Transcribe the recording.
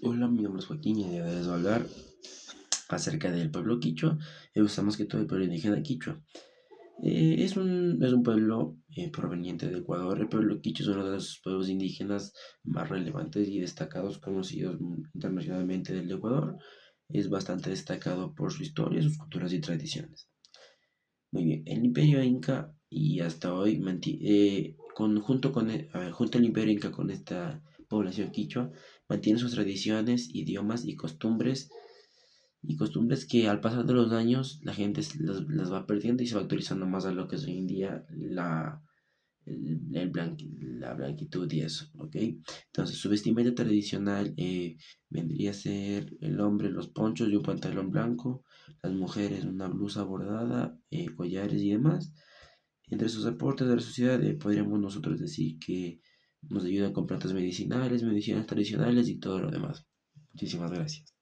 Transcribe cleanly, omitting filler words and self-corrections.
Hola, mi nombre es Joaquín y el día de hoy les voy a hablar acerca del pueblo quichua. Me gusta más que todo el pueblo indígena quichua. Es un pueblo proveniente de Ecuador. El pueblo quichua es uno de los pueblos indígenas más relevantes y destacados, conocidos internacionalmente del Ecuador. Es bastante destacado por su historia, sus culturas y tradiciones. Muy bien, el Imperio Inca y hasta hoy, junto al Imperio Inca con esta población quichua, mantiene sus tradiciones, idiomas y costumbres que al pasar de los años la gente las va perdiendo y se va actualizando más a lo que es hoy en día la blanquitud y eso, ¿ok? Entonces su vestimenta tradicional vendría a ser el hombre los ponchos y un pantalón blanco, las mujeres una blusa bordada, collares y demás. Entre sus aportes a la sociedad podríamos nosotros decir que nos ayudan con plantas medicinales, medicinas tradicionales y todo lo demás. Muchísimas gracias.